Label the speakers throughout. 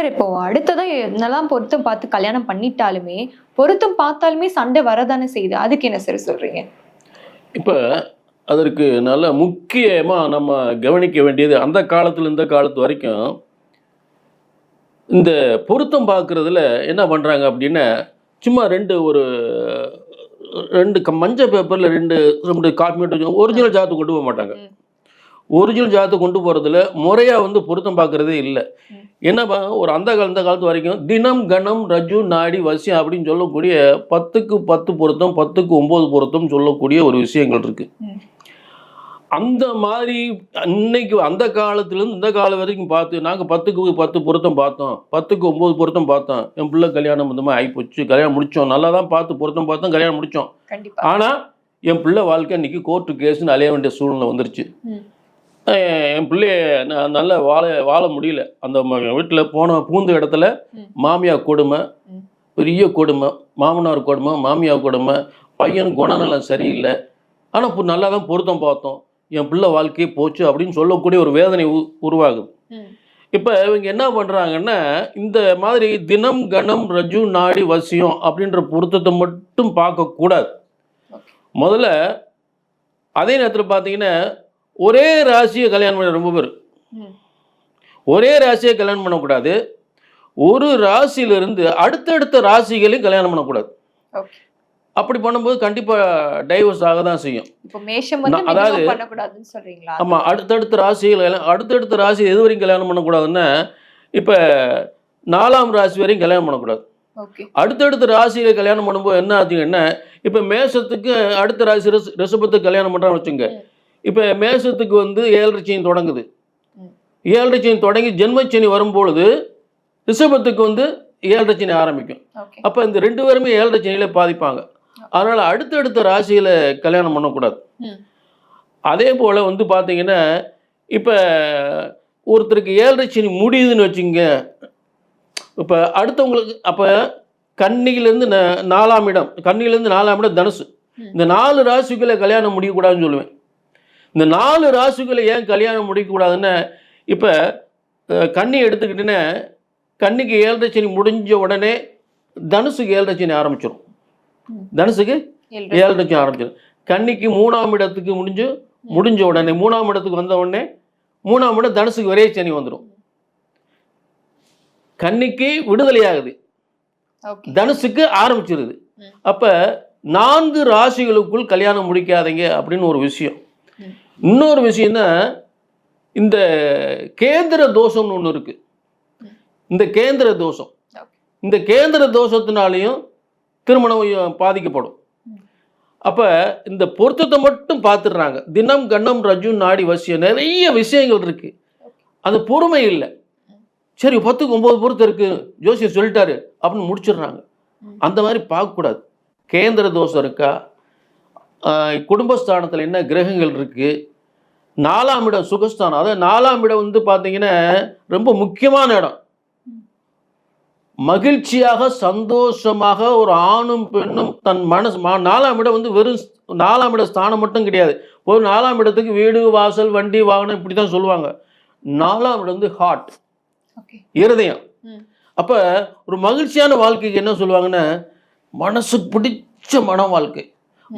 Speaker 1: Sir இப்போ அடுத்ததா என்னெல்லாம் பொருத்தம் பார்த்து கல்யாணம் பண்ணிட்டாலுமே பொருத்தம் பார்த்தாலுமே சண்டை வரதானே செய்யுது. அதுக்கு என்ன சார் சொல்றீங்க?
Speaker 2: இப்போ அதற்கு நல்ல முக்கியமாக நம்ம கவனிக்க வேண்டியது அந்த காலத்துல இந்த காலத்து வரைக்கும் இந்த பொருத்தம் பார்க்குறதுல என்ன பண்ணுறாங்க அப்படின்னா சும்மா ரெண்டு மஞ்சள் பேப்பரில் ரெண்டு காப்பி மட்டும் ஒரிஜினல் ஜாதகம் கொண்டு போக மாட்டாங்க. ஒரிஜினல் ஜாதகம் கொண்டு போகிறதுல முறையாக பொருத்தம் பார்க்குறதே இல்லை. என்னப்பா ஒரு அந்த காலத்து வரைக்கும் தினம் கணம் ரஜு நாடி வசியம் அப்படின்னு சொல்லக்கூடிய 10க்கு 10 பொருத்தம் 10க்கு 9 பொருத்தம் சொல்லக்கூடிய ஒரு விஷயங்கள் இருக்குது. அந்த மாதிரி இன்னைக்கு அந்த காலத்துலேருந்து இந்த காலம் வரைக்கும் பார்த்து நாங்கள் 10க்கு 10 பொருத்தம் பார்த்தோம், 10க்கு 9 பொருத்தம் பார்த்தோம், என் பிள்ளை கல்யாணம் இந்த மாதிரி ஆகிப்போச்சு, கல்யாணம் முடித்தோம், நல்லா தான் பார்த்து பொருத்தம் பார்த்தோம், கல்யாணம் முடித்தோம். ஆனால் என் பிள்ளை வாழ்க்கை இன்னைக்கு கோர்ட்டு கேஸுன்னு அலைய வேண்டிய சூழ்நிலை வந்துருச்சு. என் பிள்ளைய நல்லா வாழ முடியல. அந்த வீட்டில் பூந்த இடத்துல மாமியார் கொடுமை, பெரிய கொடுமை, மாமனார் கொடுமை, மாமியார் கொடுமை, பையன் குணநலம் சரியில்லை, ஆனால் நல்லா தான் பொருத்தம் பார்த்தோம், என் பிள்ளை வாழ்க்கையே போச்சு அப்படின்னு சொல்லக்கூடிய ஒரு வேதனை உருவாகுது. இப்போ இவங்க என்ன பண்ணுறாங்கன்னா இந்த மாதிரி தினம் கணம் ரஜு நாடி வசியம் அப்படின்ற பொருத்தத்தை மட்டும் பார்க்கக்கூடாது. முதல்ல அதே நேரத்தில் பார்த்தீங்கன்னா ஒரே ராசியை கல்யாணம் பண்ண ரொம்ப பேர் ஒரே ராசியை கல்யாணம் பண்ணக்கூடாது. ஒரு ராசியிலிருந்து அடுத்தடுத்த ராசிகளையும் கல்யாணம் பண்ணக்கூடாது. அப்படி பண்ணும்போது கண்டிப்பாக டைவர்ஸ் ஆக தான் செய்யும். அதாவது ஆமாம், அடுத்தடுத்த ராசி எது வரைக்கும் கல்யாணம் பண்ணக்கூடாதுன்னா இப்போ 4ஆம் ராசி வரையும் கல்யாணம் பண்ணக்கூடாது. அடுத்தடுத்த ராசியில் கல்யாணம் பண்ணும்போது என்ன ஆச்சுங்கன்னா இப்போ மேஷத்துக்கு அடுத்த ராசி ரிஷபத்துக்கு கல்யாணம் பண்ணுறான்னு வச்சுங்க. இப்போ மேஷத்துக்கு 7.5 சனி தொடங்குது. 7.5 சனி தொடங்கி ஜென்மச்சனி வரும்பொழுது ரிஷபத்துக்கு 7.5 சனி ஆரம்பிக்கும். அப்போ இந்த 2 பேருமே 7.5 சனியில பாதிப்பாங்க. அதனால் அடுத்தடுத்த ராசியில் கல்யாணம் பண்ணக்கூடாது. அதே போல் பார்த்தீங்கன்னா இப்போ ஒருத்தருக்கு 7.5 சனி முடியுதுன்னு வச்சுங்க. இப்போ அடுத்தவங்களுக்கு அப்போ கன்னியிலேருந்து 4ஆம் இடம் தனுசு, இந்த 4 ராசிக்குள்ளே கல்யாணம் முடியக்கூடாதுன்னு சொல்லுவேன். இந்த 4 ராசிக்குள்ளே ஏன் கல்யாணம் முடிக்கக்கூடாதுன்னா இப்போ கன்னி எடுத்துக்கிட்டேன்னா கன்னிக்கு 7.5 சனி முடிஞ்ச உடனே தனுசுக்கு 7.5 சனி ஆரம்பிச்சிடும். தனுசுக்கு 7.5 சனி ஆரம்பிச்சிடும். கன்னிக்கு 3ஆம் இடத்துக்கு முடிஞ்ச உடனே 3ஆம் இடத்துக்கு வந்த உடனே 3ஆம் இடம் தனுசுக்கு ஒரே சனி வந்துடும். கன்னிக்கு விடுதலை ஆகுது, தனுசுக்கு ஆரம்பிச்சிருது. அப்போ 4 ராசிகளுக்குள் கல்யாணம் முடிக்காதீங்க அப்படின்னு ஒரு விஷயம். இன்னொரு விஷயம்னா இந்த கேந்திர தோஷம்னு ஒன்று இருக்குது. இந்த கேந்திர தோஷத்தினாலையும் திருமணம் பாதிக்கப்படும். அப்போ இந்த பொருத்தத்தை மட்டும் பார்த்துடுறாங்க. தினம் கண்ணம் ரஜு நாடி வசியம் நிறைய விஷயங்கள் இருக்குது, அது பொறுமை இல்லை. சரி 10க்கு 9 பொருத்தம் இருக்குது, ஜோசியர் சொல்லிட்டாரு அப்படின்னு முடிச்சிடுறாங்க. அந்த மாதிரி பார்க்கக்கூடாது. கேந்திர தோஷம் இருக்கா, குடும்பஸ்தானத்தில் என்ன கிரகங்கள் இருக்குது, 4ஆம் இடம் சுகஸ்தானம், அதாவது 4ஆம் இடம் பார்த்தீங்கன்னா ரொம்ப முக்கியமான இடம். மகிழ்ச்சியாக சந்தோஷமாக ஒரு ஆணும் பெண்ணும் தன் மனசு 4ஆம் இடம் வெறும் 4ஆம் இட ஸ்தானம் மட்டும் கிடையாது. ஒரு 4ஆம் இடத்துக்கு வீடு வாசல் வண்டி வாகனம் இப்படி தான் சொல்லுவாங்க. 4ஆம் இடம் ஹார்ட், இருதயம். அப்போ ஒரு மகிழ்ச்சியான வாழ்க்கைக்கு என்ன சொல்லுவாங்கன்னா மனசுக்கு பிடிச்ச மன வாழ்க்கை,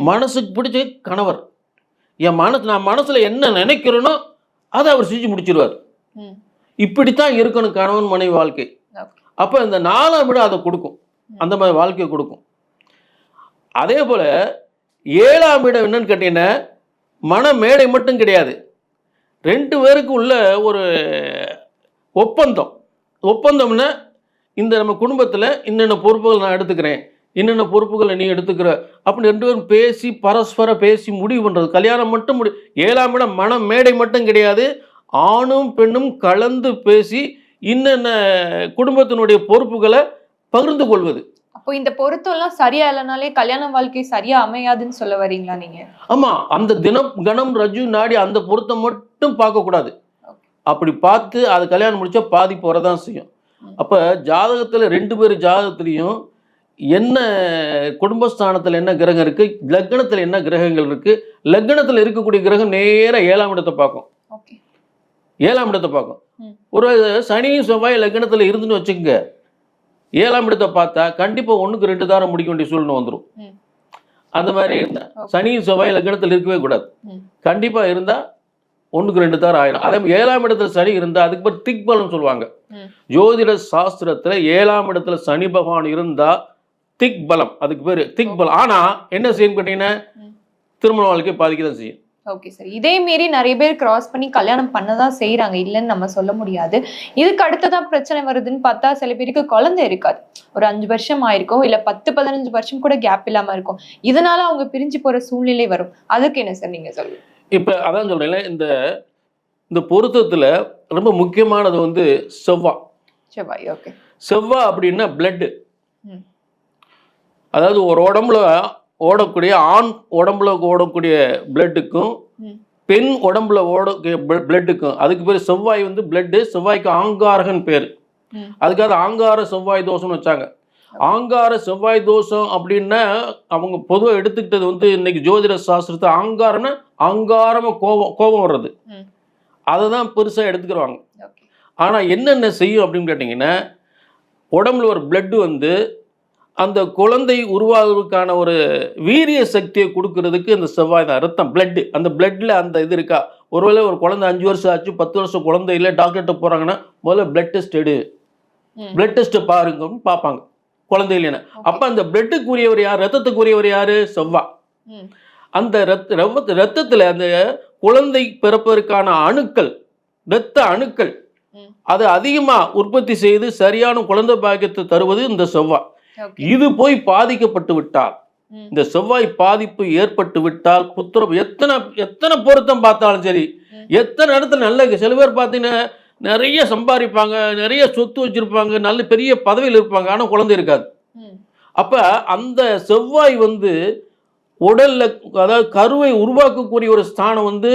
Speaker 2: மனசுக்கு பிடிச்ச கணவர், நான் மனசில் என்ன நினைக்கிறேனோ அதை அவர் செஞ்சு முடிச்சிருவார். இப்படித்தான் இருக்கணும் கணவன் மனைவி வாழ்க்கை. அப்போ இந்த 4ஆம் இடம் அதை கொடுக்கும், அந்த மாதிரி வாழ்க்கையை கொடுக்கும். அதே போல் 7ஆம் இடம் என்னன்னு கேட்டீங்கன்னா மன மேடை மட்டும் கிடையாது, 2 பேருக்கு உள்ள ஒரு ஒப்பந்தம்னா இந்த நம்ம குடும்பத்தில் இன்னென்ன பொறுப்புகள் நான் எடுத்துக்கிறேன், என்னென்ன பொறுப்புகளை நீ எடுத்துக்கிற அப்படின்னு 2 பேரும் பேசி பரஸ்பர பேசி முடிவு பண்ணுறது. கல்யாணம் மட்டும் 7ஆம் இடம் மன மேடை மட்டும் கிடையாது, ஆணும் பெண்ணும் கலந்து பேசி இன்னென்ன குடும்பத்தினுடைய பொறுப்புகளை பகிர்ந்து கொள்வது.
Speaker 1: அப்போ இந்த பொருத்தம்லாம் சரியா இல்லைனாலே கல்யாண வாழ்க்கை சரியா அமையாதுன்னு சொல்ல வரீங்களா நீங்க?
Speaker 2: ஆமாம், அந்த தினம் கணம் ரஜு நாடி அந்த பொருத்தம் மட்டும் பார்க்கக்கூடாது. அப்படி பார்த்து அது கல்யாணம் முடிச்சா பாதிப்பு வரதான் செய்யும். அப்போ ஜாதகத்தில் 2 பேர் ஜாதகத்துலேயும் என்ன குடும்பஸ்தானத்தில் என்ன கிரகம் இருக்குது, லக்னத்தில் என்ன கிரகங்கள் இருக்குது, லக்னத்தில் இருக்கக்கூடிய கிரகம் நேராக 7ஆம் இடத்தை பார்க்கும். 7ஆம் இடத்தை பார்க்கும். ஒரு சனியும் செவ்வாய் லக்னத்துல இருந்துன்னு வச்சுக்கோங்க, 7ஆம் இடத்தை பார்த்தா கண்டிப்பா 1க்கு 2 தாரம் முடிக்க வேண்டிய சூழ்நிலை வந்துடும். அந்த மாதிரி இருந்தா சனியும் செவ்வாய் லக்னத்துல இருக்கவே கூடாது. கண்டிப்பா இருந்தா 1க்கு 2 தாரம் ஆயிடும். அதே 7ஆம் இடத்துல சனி இருந்தா அதுக்கு பேர் திக்பலம் சொல்லுவாங்க. ஜோதிட சாஸ்திரத்துல 7ஆம் இடத்துல சனி பகவான் இருந்தா திக்பலம், அதுக்கு பேரு திக்பலம். ஆனா என்ன செய்யும் கேட்டீங்கன்னா திருமண வாழ்க்கை பாதிக்கதான் செய்யும்.
Speaker 1: Okay sir. இதே மாரி நிறைய பேர் கிராஸ் பண்ணி கல்யாணம் பண்ணதான் செய்யறாங்க, இல்லைன்னு நம்ம சொல்ல முடியாது. இதுக்கு அடுத்ததான் பிரச்சனை வருதுன்னு பார்த்தா சில பேருக்கு குழந்தை இருக்காது, ஒரு 5 வருஷம் ஆயிருக்கும், இல்ல 10-15 வருஷம் கூட கேப் இல்லாம இருக்கும். இதனால அவங்க பிரிஞ்சு போற சூழ்நிலை வரும். அதுக்கு என்ன சார் நீங்க சொல்லுங்க?
Speaker 2: இப்ப அதான் சொல்றேன்ல, இந்த பொருத்தத்துல ரொம்ப முக்கியமானது வந்து செவ்வாய்.
Speaker 1: செவ்வாய். ஓகே.
Speaker 2: செவ்வாய் அப்படின்னா பிளட். அதாவது ஒரு உடம்புல ஓடக்கூடிய ஆண் உடம்புல ஓடக்கூடிய பிளட்டுக்கும் பெண் உடம்புல ஓடக்கூடிய பிளட்டுக்கும் அதுக்கு பேர் செவ்வாய் வந்து பிளட்டு. செவ்வாய்க்கு ஆங்காரகன் பேர். அதுக்காக ஆங்கார செவ்வாய் தோஷம்னு வச்சாங்க. ஆங்கார செவ்வாய் தோஷம் அப்படின்னா அவங்க பொதுவாக எடுத்துக்கிட்டது வந்து இன்னைக்கு ஜோதிட சாஸ்திரத்தை ஆங்காரம்னா ஆங்காரமா கோபம் வர்றது, அதை தான் பெருசாக எடுத்துக்கிறாங்க. ஆனால் என்னென்ன செய்யும் அப்படின்னு கேட்டிங்கன்னா, உடம்புல ஒரு பிளட்டு வந்து அந்த குழந்தை உருவாகுவதற்கான ஒரு வீரிய சக்தியை கொடுக்கறதுக்கு இந்த செவ்வாய் தான். ரத்தம் பிளட்டு, அந்த பிளட்ல அந்த இது இருக்கா. ஒருவேளை ஒரு குழந்தை 5 வருஷம் ஆச்சு, 10 வருஷம் குழந்தை இல்லை, டாக்டர்கிட்ட போகிறாங்கன்னா முதல்ல பிளட் டெஸ்ட் எடு, பிளட் டெஸ்ட் பாருங்கன்னு பார்ப்பாங்க குழந்தை இல்லைன்னா. அப்போ அந்த பிளட்டுக்குரியவர் யார், ரத்தத்துக்குரியவர் யார், செவ்வாய். அந்த ரத்தத்தில் அந்த குழந்தை பிறப்பதற்கான அணுக்கள், இரத்த அணுக்கள், அது அதிகமாக உற்பத்தி செய்து சரியான குழந்தை பாக்கியத்தை தருவது இந்த செவ்வாய். இது போய் பாதிக்கப்பட்டு விட்டால், இந்த செவ்வாய் பாதிப்பு ஏற்பட்டு விட்டால் புத்திரம் எத்தனை பொருத்தம் பார்த்தாலும் சரி, எத்தனை இடத்துல நல்ல, சில பேர் பார்த்தீங்கன்னா நிறைய சம்பாதிப்பாங்க, நிறைய சொத்து வச்சிருப்பாங்க, நல்ல பெரிய பதவியில் இருப்பாங்க, ஆனால் குழந்தை இருக்காது. அப்ப அந்த செவ்வாய் வந்து உடல்ல, அதாவது கருவை உருவாக்கக்கூடிய ஒரு ஸ்தானம் வந்து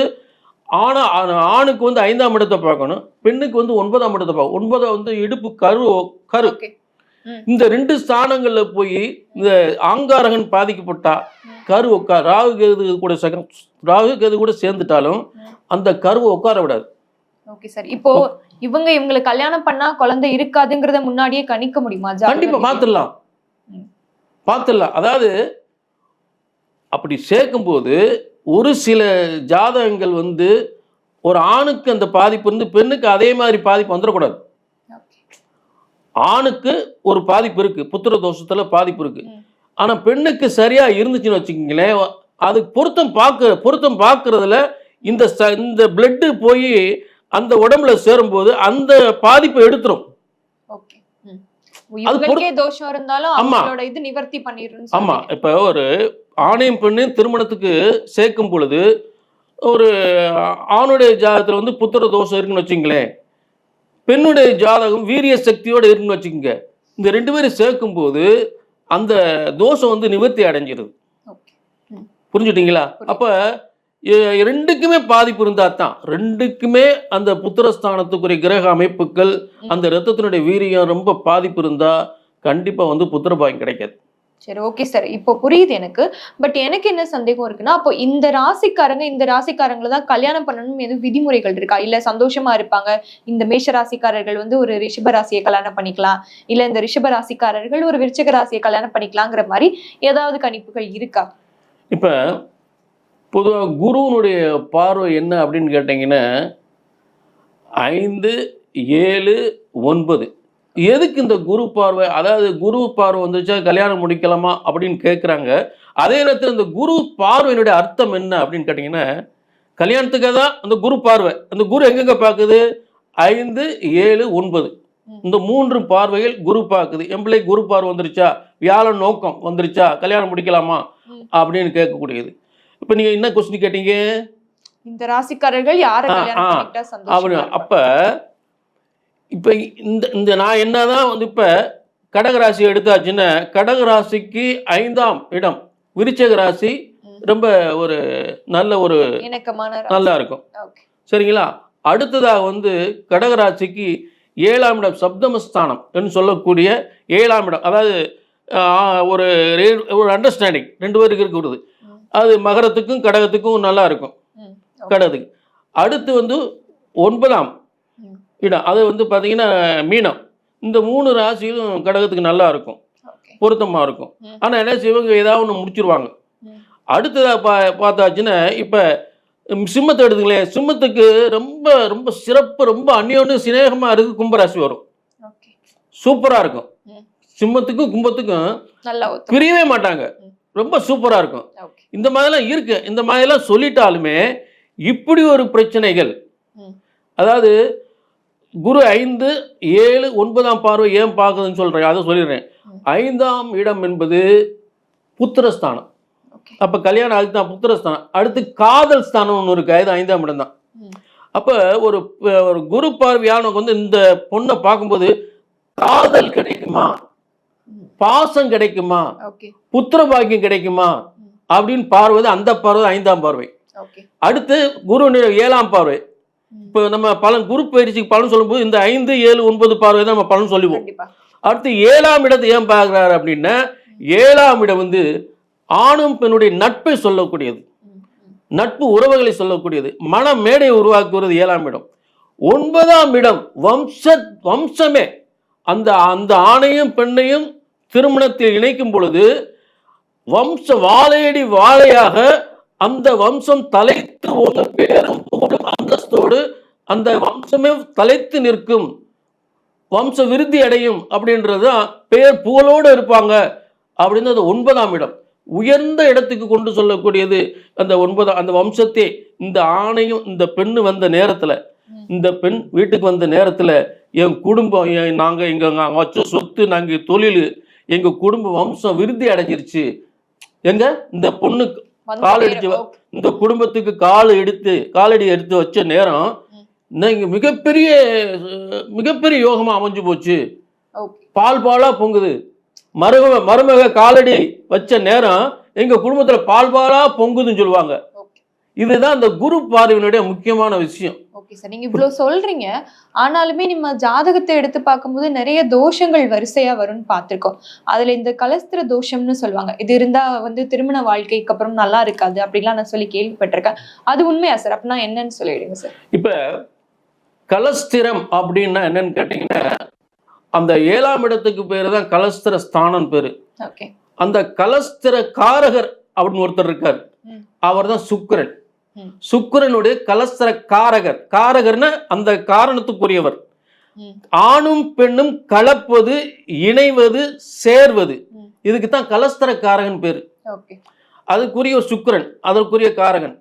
Speaker 2: ஆணுக்கு வந்து 5ஆம் இடத்தை பார்க்கணும், பெண்ணுக்கு வந்து 9ஆம் இடத்தை பார்க்கணும். 9 வந்து இடுப்பு கரு. இந்த 2 ஸ்தானங்கள்ல போய் இந்த ஆங்காரகன் பாதிக்கப்பட்டா கரு ராகு கேது கூட சேர்ந்துட்டாலும் அந்த கருவை உட்கார விடாது.
Speaker 1: Okay sir. இப்போ இவங்களை கல்யாணம் பண்ணா குழந்தை இருக்காதுங்கிறத முன்னாடியே கணிக்க முடியுமா?
Speaker 2: கண்டிப்பா பார்த்துடலாம். அதாவது அப்படி சேர்க்கும்போது ஒரு சில ஜாதகங்கள் வந்து ஒரு ஆணுக்கு அந்த பாதிப்பு இருந்து பெண்ணுக்கு அதே மாதிரி பாதிப்பு வந்துடக்கூடாது. ஆணுக்கு ஒரு பாதிப்பு இருக்கு, புத்திர தோஷத்துல பாதிப்பு இருக்கு, ஆனா பெண்ணுக்கு சரியா இருந்துச்சுன்னு வச்சுக்கீங்களேன், அது பொருத்தம் பார்க்கறதுல இந்த பிளட் போய் அந்த உடம்புல சேரும்போது அந்த பாதிப்பை எடுத்துரும்.
Speaker 1: தோஷம் இருந்தாலும் அவங்களோட இது நிவர்த்தி பண்ணிரும்.
Speaker 2: ஆமா. இப்ப ஒரு ஆணையும் பெண்ணையும் திருமணத்துக்கு சேர்க்கும் பொழுது ஒரு ஆணுடைய ஜாதகத்துல வந்து புத்திர தோஷம் இருக்குன்னு வச்சுங்களேன், பெண்ணுடைய ஜாதகம் வீரிய சக்தியோட இருக்குன்னு வச்சுக்கோங்க, இந்த 2 பேரும் சேர்க்கும் போது அந்த தோஷம் வந்து நிவர்த்தி அடைஞ்சிருது. புரிஞ்சுட்டீங்களா? அப்ப 2க்குமே பாதிப்பு இருந்தா தான், 2க்குமே அந்த புத்திரஸ்தானத்துக்குரிய கிரக அமைப்புகள், அந்த ரத்தத்தினுடைய வீரியம் ரொம்ப பாதிப்பு இருந்தா கண்டிப்பா வந்து புத்திர பாக்கியம் கிடைக்காது.
Speaker 1: சரி, ஓகே சார். இப்போ புரியுது எனக்கு. பட் எனக்கு என்ன சந்தேகம் இருக்குன்னா, அப்போ இந்த ராசிக்காரங்களை தான் கல்யாணம் பண்ணணும் எதுவும் விதிமுறைகள் இருக்கா? இல்ல சந்தோஷமா இருப்பாங்க, இந்த மேஷ ராசிக்காரர்கள் வந்து ஒரு ரிஷப ராசியை கல்யாணம் பண்ணிக்கலாம், இல்ல இந்த ரிஷப ராசிக்காரர்கள் ஒரு விருச்சிக ராசியை கல்யாணம் பண்ணிக்கலாங்கிற மாதிரி ஏதாவது கணிப்புகள் இருக்கா?
Speaker 2: இப்ப பொதுவாக குருவனுடைய பார்வை என்ன அப்படின்னு கேட்டீங்கன்னா 5, 7, 9. எதுக்கு இந்த குரு பார்வை? அதாவது குரு பார்வை வந்துச்சா கல்யாணம் முடிக்கலாமா அப்படின்னு கேட்குறாங்க. அதே நேரத்தில் இந்த குரு பார்வையினுடைய அர்த்தம் என்ன அப்படின்னு கேட்டிங்கன்னா, கல்யாணத்துக்காக தான் அந்த குரு பார்வை. அந்த குரு எங்கெங்க பார்க்குது? 5, 7, 9 இந்த 3 பார்வைகள் குரு பார்க்குது. என் பிள்ளை குரு பார்வை வந்துருச்சா, வியாழன் நோக்கம் வந்துருச்சா, கல்யாணம் முடிக்கலாமா அப்படின்னு கேட்கக்கூடியது. இப்போ நீங்கள் என்ன கொஸ்டின் கேட்டீங்க?
Speaker 1: இந்த ராசிக்காரர்கள் யாரை கல்யாணம் பண்ணிட்டா சந்தோஷம்?
Speaker 2: அப்ப இப்போ இந்த நான் என்னதான் வந்து இப்போ கடகராசி எடுத்தாச்சுன்னா, கடகராசிக்கு 5ஆம் இடம் விருச்சிக ராசி ரொம்ப ஒரு நல்ல ஒரு நல்லா இருக்கும். சரிங்களா? அடுத்ததாக வந்து கடகராசிக்கு 7ஆம் இடம் சப்தமஸ்தானம் என்று சொல்லக்கூடிய 7ஆம் இடம், அதாவது ஒரு அண்டர்ஸ்டாண்டிங் 2 பேருக்கு இருக்கிறது, அது மகரத்துக்கும் கடகத்துக்கும் நல்லா இருக்கும். கடகத்துக்கு அடுத்து வந்து 9ஆம் இடம் அது வந்து பார்த்தீங்கன்னா மீனம். இந்த 3 ராசியும் கடகத்துக்கு நல்லா இருக்கும்,
Speaker 1: ஓகே.
Speaker 2: பொருத்தமாக இருக்கும். ஆனால் என்ன இவங்க ஏதாவது ஒன்று முடிச்சிருவாங்க.
Speaker 1: ம்.
Speaker 2: அடுத்ததாக பார்த்தாச்சுன்னா இப்போ சிம்மத்தை எடுத்துங்களேன். சிம்மத்துக்கு ரொம்ப ரொம்ப சிறப்பு, ரொம்ப அந்யோன்யம் சிநேகமாக இருக்குது கும்பராசி வரும்.
Speaker 1: ஓகே.
Speaker 2: சூப்பராக இருக்கும்.
Speaker 1: ம்.
Speaker 2: சிம்மத்துக்கும் கும்பத்துக்கும்
Speaker 1: நல்லா ஒத்து.
Speaker 2: பிரியவே மாட்டாங்க.
Speaker 1: ம்.
Speaker 2: ரொம்ப சூப்பராக இருக்கும்.
Speaker 1: ஓகே.
Speaker 2: இந்த மாதிரிலாம் இருக்கு. இந்த மாதிரிலாம் சொல்லிட்டாலுமே இப்படி ஒரு பிரச்சனைகள்,
Speaker 1: ம்.
Speaker 2: அதாவது குரு 5, 7, 9ஆம் பார்வை ஏன் பார்க்குதுன்னு சொல்கிறேன், அதை சொல்லிடுறேன். 5ஆம் இடம் என்பது புத்திரஸ்தானம்.
Speaker 1: ஓகே.
Speaker 2: அப்போ கல்யாணம் அதுக்கு தான் புத்திரஸ்தானம். அடுத்து காதல் ஸ்தானம் ஒன்று இருக்குது, அது 5ஆம் இடம் தான்.
Speaker 1: ம்.
Speaker 2: அப்போ ஒரு ஒரு குரு பார்வையானவங்க வந்து இந்த பொண்ணை பார்க்கும்போது காதல் கிடைக்குமா, பாசம் கிடைக்குமா,
Speaker 1: ஓகே.
Speaker 2: புத்திர பாக்கியம் கிடைக்குமா அப்படின்னு பார்வை, அந்த பார்வை 5ஆம் பார்வை.
Speaker 1: ஓகே.
Speaker 2: அடுத்து குருவினுடைய 7ஆம் பார்வை. இப்போ நம்ம பலன் குரு பயிற்சிக்கு பலன் சொல்லும்போது இந்த 5, 7, 9 பார்வை தான் நம்ம பலன் சொல்லுவோம்.
Speaker 1: கண்டிப்பா.
Speaker 2: அடுத்து 7ஆம் இடத்தை ஏன் பார்க்குறாரு அப்படின்னா 7ஆம் இடம் வந்து ஆணும் பெண்ணுடைய நட்பை சொல்லக்கூடியது, நட்பு உறவுகளை சொல்லக்கூடியது, மன மேடை உருவாக்குவது 7ஆம் இடம். 9ஆம் இடம் வம்சமே. அந்த அந்த ஆணையும் பெண்ணையும் திருமணத்தில் இணைக்கும் பொழுது வம்ச வாழையடி வாழையாக அந்த வம்சம் தலைத்து ஒரு பேரும் அந்தஸ்தோடு அந்த வம்சமே தலைத்து நிற்கும், வம்ச விருத்தி அடையும் அப்படின்றது பேர் புகழோடு இருப்பாங்க அப்படின்றது 9ஆம் இடம். உயர்ந்த இடத்துக்கு கொண்டு சொல்லக்கூடியது அந்த 9 அந்த வம்சத்தை. இந்த ஆணையும் இந்த பெண்ணு வந்த நேரத்தில், இந்த பெண் வீட்டுக்கு வந்த நேரத்தில் என் குடும்பம், நாங்கள் எங்கள் வச்ச சொத்து, நாங்கள் தொழில், எங்கள் குடும்ப வம்சம் விருத்தி அடைஞ்சிருச்சு, எங்க இந்த பொண்ணு காலடிச்சு இந்த குடும்பத்துக்கு காலடி எடுத்து வச்ச நேரம் இங்க மிகப்பெரிய மிகப்பெரிய யோகமா அமைஞ்சு போச்சு. பாலா பொங்குது. மருமக காலடி வச்ச நேரம் எங்க குடும்பத்துல பாலா பொங்குதுன்னு சொல்லுவாங்க. இதுதான் அந்த குரு பார்வையினுடைய முக்கியமான விஷயம்.
Speaker 1: ஓகே சார், நீங்க இவ்வளவு சொல்றீங்க. ஆனாலுமே நம்ம ஜாதகத்தை எடுத்து பார்க்கும்போது நிறைய தோஷங்கள் வரிசையா வரும்னு பார்த்திருக்கோம். அதுல இந்த கலஸ்திர தோஷம்னு சொல்லுவாங்க. இது இருந்தா வந்து திருமண வாழ்க்கைக்கு அப்புறம் நல்லா இருக்காது அப்படிலாம் நான் சொல்லி கேள்விப்பட்டிருக்கேன். அது உண்மையா சார்? அப்படின்னா என்னன்னு சொல்லிடுங்க சார்.
Speaker 2: இப்ப கலஸ்திரம் அப்படின்னா என்னன்னு கேட்டீங்கன்னா அந்த 7ஆம் இடத்துக்கு பேரு தான் கலஸ்திர ஸ்தானம் பேரு.
Speaker 1: ஓகே. அந்த
Speaker 2: கலஸ்திர காரகர் அப்படின்னு ஒருத்தர் இருக்கார். அவர் தான் சுக்கிரன். சுக்கிரனுடைய கலஸ்திர காரகர். காரகர்னா அந்த காரணத்துக்குரியவர். ஆணும் பெண்ணும் கலப்பது, இணைவது, சேர்வது, இதுக்கு தான் கலஸ்திர காரகன் பேரு. அதுக்குரிய சுக்கிரன், அதற்குரிய காரகன்.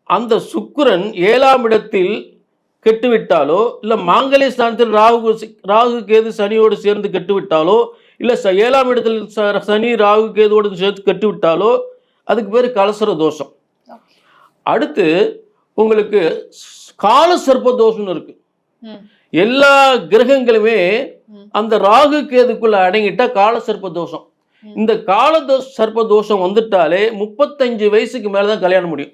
Speaker 2: அந்த சுக்கிரன் 7ஆம் இடத்தில் கெட்டுவிட்டாலோ, இல்ல மாங்கல்ய ஸ்தானத்தில் ராகு கேது சனியோடு சேர்ந்து கெட்டுவிட்டாலோ, இல்ல 7ஆம் இடத்தில் சனி ராகு கேதுவோடு சேர்த்து கெட்டுவிட்டாலோ அதுக்கு பேரு கலஸ்திர தோஷம். அடுத்து உங்களுக்கு கால சர்ப்ப தோஷம் இருக்கு. எல்லா கிரகங்களுமே அந்த ராகு கேதுக்குள்ள அடங்கிட்டா கால சர்ப்ப தோஷம். இந்த கால சர்ப்ப தோஷம் வந்துட்டாலே 35 வயசுக்கு மேலதான் கல்யாணம் முடியும்.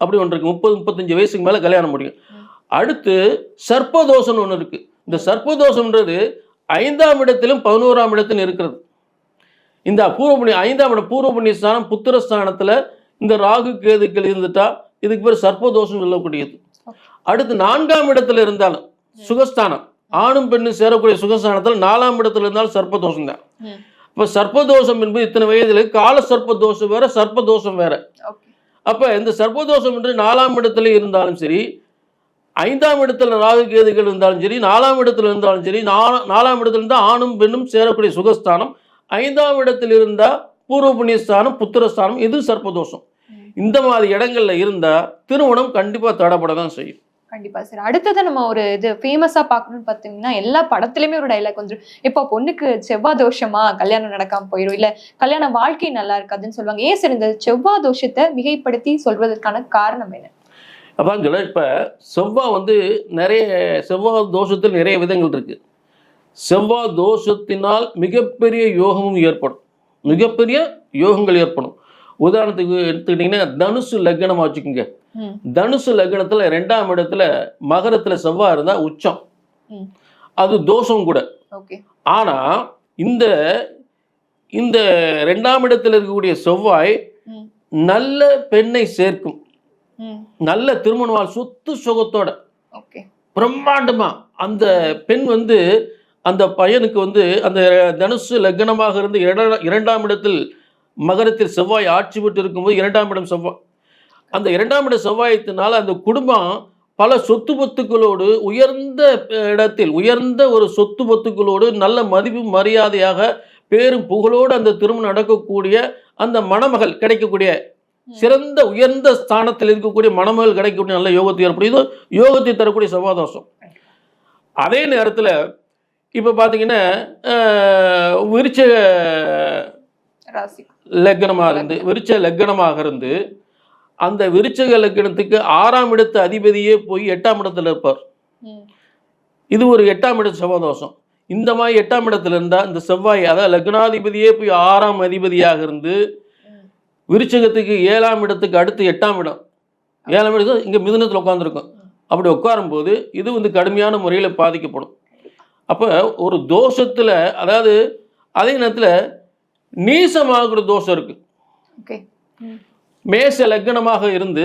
Speaker 2: அப்படி ஒன்று இருக்கு. 30-35 வயசுக்கு மேல கல்யாணம் முடியும். அடுத்து சர்ப்பதோஷம் ஒன்று இருக்கு. இந்த சர்ப்பதோஷம்ன்றது 5ஆம் இடத்திலும் 11ஆம் இடத்திலும் இருக்கிறது. இந்த பூர்வ புண்ணிய 5ஆம் இடம் பூர்வ புண்ணிய ஸ்தானம் புத்திரஸ்தானத்துல இந்த ராகு கேதுக்கள் இருந்துட்டா இதுக்கு பேர் சர்ப்பதோஷம் சொல்லக்கூடியது. அடுத்து 4ஆம் இடத்துல இருந்தாலும் சுகஸ்தானம், ஆணும் பெண்ணும் சேரக்கூடிய சுகஸ்தானத்தில் 4ஆம் இடத்துல இருந்தாலும் சர்ப்பதோஷம் தான். இப்ப சர்ப்பதோஷம் என்பது இத்தனை வயதுல கால சர்ப்பதோஷம் வேற, சர்ப்பதோஷம் வேற. அப்ப இந்த சர்ப்பதோஷம் என்று 4ஆம் இடத்துல இருந்தாலும் சரி, 5ஆம் இடத்துல ராகு கேதுகள் இருந்தாலும் சரி, 4ஆம் இடத்துல இருந்தாலும் சரி, 4ஆம் இடத்துல இருந்தால் ஆணும் பெண்ணும் சேரக்கூடிய சுகஸ்தானம், 5ஆம் இடத்தில் இருந்தா பூர்வ புண்ணியஸ்தானம் புத்திரஸ்தானம், இது சர்ப்பதோஷம். இந்த மாதிரி இடங்கள்ல இருந்தா திருமணம் கண்டிப்பா தடைப்பட தான் செய்யும்.
Speaker 1: கண்டிப்பா சார். அடுத்தது நம்ம ஒரு இது ஃபேமஸா பார்க்கணும்னு பார்த்தீங்கன்னா எல்லா படத்துலயுமே ஒரு டைலாக் வந்துடும். இப்போ பொண்ணுக்கு செவ்வாய் தோஷமா கல்யாணம் நடக்காம போயிடும், இல்ல கல்யாண வாழ்க்கை நல்லா இருக்காதுன்னு சொல்லுவாங்க. ஏன் சார் இந்த செவ்வாய் தோஷத்தை மிகைப்படுத்தி சொல்வதற்கான காரணம் என்ன?
Speaker 2: அதான் சொல்ல, இப்ப செவ்வாய் வந்து செவ்வாய் தோஷத்தில் நிறைய விதங்கள் இருக்கு. செவ்வாய் தோஷத்தினால் மிகப்பெரிய யோகமும் ஏற்படும், மிகப்பெரிய யோகங்கள் ஏற்படும். உதாரணத்துக்கு எடுத்துக்கிட்டீங்கன்னா தனுசு லக்னமா வச்சுக்கோங்க. தனுசு லக்னத்துல 2ஆம் இடத்துல மகரத்துல செவ்வாய் இருந்தா உச்சம், அது தோஷம் கூட. ஆனா இந்த இந்த 2ஆம் இடத்துல இருக்கக்கூடிய செவ்வாய் நல்ல பெண்ணை சேர்க்கும், நல்ல திருமண வாழ் சொத்து சுகத்தோட பிரம்மாண்டமா அந்த பெண் வந்து அந்த பையனுக்கு வந்து அந்த தனுசு லக்னமாக இருந்து இரண்டாம் இடத்தில் மகரத்தில் செவ்வாய் ஆட்சி பெற்று இருக்கும்போது இரண்டாம் இடம் செவ்வாய், அந்த இரண்டாம் இட செவ்வாயத்தினால் அந்த குடும்பம் பல சொத்து பத்துக்களோடு உயர்ந்த இடத்தில் உயர்ந்த ஒரு சொத்து பத்துக்களோடு நல்ல மதிப்பு மரியாதையாக பேரும் புகழோடு அந்த திருமணம் நடக்கக்கூடிய அந்த மணமகள் கிடைக்கக்கூடிய சிறந்த உயர்ந்த ஸ்தானத்தில் இருக்கக்கூடிய மணமகள் கிடைக்கக்கூடிய நல்ல யோகத்தை ஏற்படுது, யோகத்தை தரக்கூடிய செவ்வாதோஷம். அதே நேரத்தில் இப்போ பார்த்தீங்கன்னா விருச்சிக
Speaker 1: ராசி
Speaker 2: லக்னமாக இருந்து அந்த விருச்சிக லக்னத்துக்கு 6ஆம் இடத்து அதிபதியே போய் 8ஆம் இடத்துல இருப்பார். இது ஒரு 8ஆம் இட செவ்வாதோஷம். இந்த மாதிரி 8ஆம் இடத்துல இருந்தால் இந்த செவ்வாய், அதாவது லக்னாதிபதியே போய் 6ஆம் அதிபதியாக இருந்து விருச்சிகத்துக்கு 7ஆம் இடத்துக்கு அடுத்து 8ஆம் இடம், 7ஆம் இடத்துக்கு இங்கே மிதுனத்தில் உட்காந்துருக்கும். அப்படி உட்காரும்போது இது வந்து கடுமையான முறையில் பாதிக்கப்படும். அப்போ ஒரு தோஷத்தில், அதாவது அதே நேரத்தில் நீசமாகிற தோஷம் இருக்கு. மேச லக்னமாக இருந்து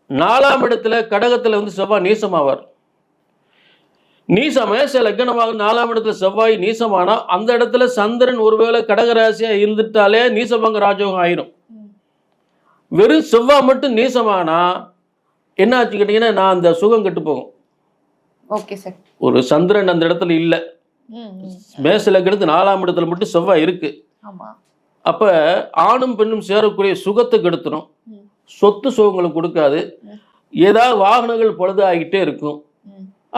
Speaker 2: 4ஆம் இடத்துல கடகத்தில் வந்து செவ்வாய் நீசமாவார். மேச லக்னமாக 4ஆம் இடத்துல செவ்வாய் நீசமானா அந்த இடத்துல சந்திரன் ஒருவேளை கடகராசியா இருந்துட்டாலே நீசபங்க ராஜயோகம் ஆயிரும். வெறும் செவ்வாய் மட்டும் நீசமானா என்ன ஆச்சு கேட்டீங்கன்னா, நான் அந்த சுகம் கெட்டு போகும்.
Speaker 1: Okay sir.
Speaker 2: ஒரு சந்திரன் அந்த இடத்துல இல்லை, மேச லக்னத்து 4ஆம் இடத்துல மட்டும் செவ்வாய் இருக்கு. அப்ப ஆணும் பெண்ணும் சேரக்கூடிய சுகத்தை கெடுத்துரும், சொத்து சுகங்களை கொடுக்காது, ஏதாவது வாகனங்கள் பழுதாகிட்டே இருக்கும்.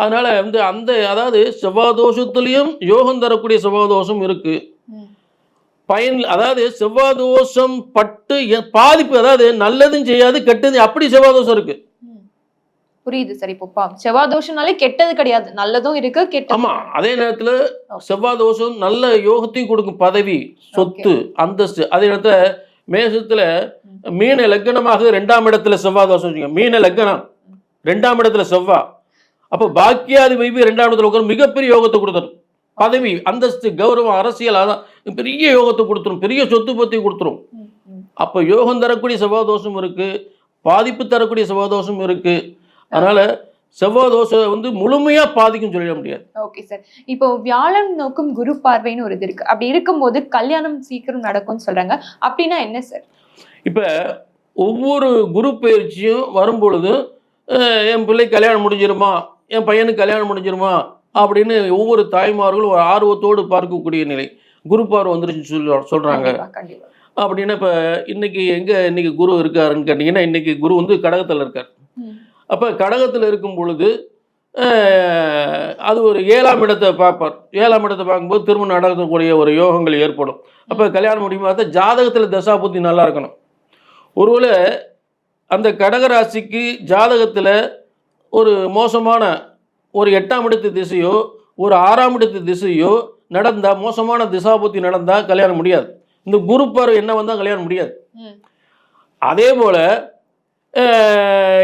Speaker 2: அதனால வந்து அந்த அதாவது செவ்வாதோஷத்துலேயும் யோகம் தரக்கூடிய செவ்வாதோஷம் இருக்கு. அதாவது செவ்வாதோஷம் பட்டு பாதிப்பு, அதாவது நல்லதும் செய்யாது கெட்டது, அப்படி செவ்வாதோஷம் இருக்கு.
Speaker 1: புரியுது சார். இப்போ செவ்வாதோஷம்னாலே கெட்டது கிடையாது, நல்லதும் இருக்கு கெட்டது. ஆமா,
Speaker 2: அதே நேரத்துல செவ்வாதோஷம் நல்ல யோகத்தையும் கொடுக்கும், பதவி, சொத்து, அந்தஸ்து. அதே நேரத்துல மேசத்துல மீன லக்னமாக 2ஆம் இடத்துல செவ்வாதோஷம், மீன லக்னம் 2ஆம் இடத்துல செவ்வாய், அப்போ பாக்கியாதிபதி 2ஆம் இடத்துல உட்கார மிகப்பெரிய யோகத்தை கொடுத்துரும், பதவி, அந்தஸ்து, கௌரவம், அரசியல், அதான் பெரிய யோகத்தை கொடுத்துரும், பெரிய சொத்து பத்தி கொடுத்துரும். அப்போ யோகம் தரக்கூடிய செவ்வாதோஷம் இருக்கு, பாதிப்பு தரக்கூடிய செவ்வாதோஷம் இருக்கு. அதனால செவ்வாதோஷம் வந்து முழுமையா பாதிக்கும் சொல்லிட முடியாது.
Speaker 1: Okay sir. இப்போ வியாழன் நோக்கும் குரு பார்வைன்னு ஒரு இது இருக்கு. அப்படி இருக்கும்போது கல்யாணம் சீக்கிரம் நடக்கும்னு சொல்றாங்க, அப்படின்னா என்ன சார்?
Speaker 2: இப்ப ஒவ்வொரு குரு பயிற்சியும் வரும்பொழுது என் பிள்ளை கல்யாணம் முடிஞ்சிருமா, என் பையனுக்கு கல்யாணம் முடிஞ்சிருமா அப்படின்னு ஒவ்வொரு தாய்மார்களும் ஒரு ஆர்வத்தோடு பார்க்கக்கூடிய நிலை. குரு பார்வை வந்துருச்சு சொல்றாங்க. அப்படின்னா இப்ப இன்னைக்கு குரு இருக்காருன்னு கேட்டீங்கன்னா, இன்னைக்கு குரு வந்து கடகத்துல இருக்கார். அப்போ கடகத்தில் இருக்கும் பொழுது அது ஒரு 7ஆம் இடத்தை பார்ப்பார். 7ஆம் இடத்தை பார்க்கும்போது திருமணம் நடக்கக்கூடிய ஒரு யோகங்கள் ஏற்படும். அப்போ கல்யாணம் முடியுமா பார்த்தா ஜாதகத்தில் தசாபுத்தி நல்லா இருக்கணும். ஒருவேளை அந்த கடகராசிக்கு ஜாதகத்தில் ஒரு மோசமான ஒரு 8ஆம் இடத்து திசையோ ஒரு 6ஆம் இடத்து திசையோ நடந்தால், மோசமான திசாபுத்தி நடந்தால் கல்யாணம் முடியாது. இந்த குரு பார்வை என்ன வந்தால் கல்யாணம் முடியாது. அதே போல்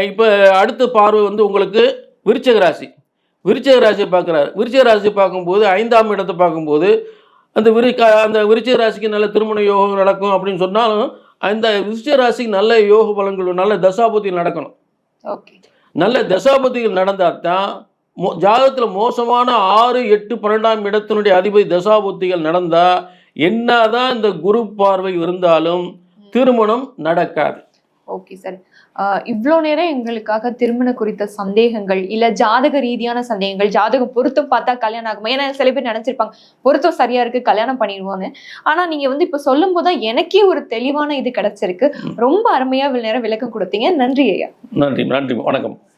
Speaker 2: இப்போ அடுத்த பார்வை வந்து உங்களுக்கு விருச்சிக ராசியை பார்க்குறாரு. விருச்சிக ராசி பார்க்கும்போது 5ஆம் இடத்தை பார்க்கும்போது அந்த விருச்சிக ராசிக்கு நல்ல திருமண யோகம் நடக்கும் அப்படின்னு சொன்னாலும், அந்த விருச்சிக ராசிக்கு நல்ல யோக பலன்கள், நல்ல தசாபுத்திகள் நடக்கணும். நல்ல தசாபுத்திகள் நடந்தால் தான் ஜாதகத்தில் மோசமான 6, 8, 12ஆம் இடத்தினுடைய அதிபதி தசாபுத்திகள் நடந்தால் என்னதான் இந்த குரு பார்வை இருந்தாலும் திருமணம் நடக்காது.
Speaker 1: Okay sir. இவ்வளோ நேரம் எங்களுக்காக திருமணம் குறித்த சந்தேகங்கள், இல்லை ஜாதக ரீதியான சந்தேகங்கள், ஜாதகம் பொருத்தம் பார்த்தா கல்யாணம் ஆகுமா, ஏன்னா சில பேர் நினைச்சிருப்பாங்க பொருத்தம் சரியா இருக்கு கல்யாணம் பண்ணிடுவோன்னு. ஆனா நீங்க வந்து இப்போ சொல்லும் போதுதான் எனக்கே ஒரு தெளிவான இது கிடைச்சிருக்கு. ரொம்ப அருமையா இவ்வளவு நேரம் விளக்கம் கொடுத்தீங்க. நன்றி ஐயா.
Speaker 2: நன்றி, வணக்கம்.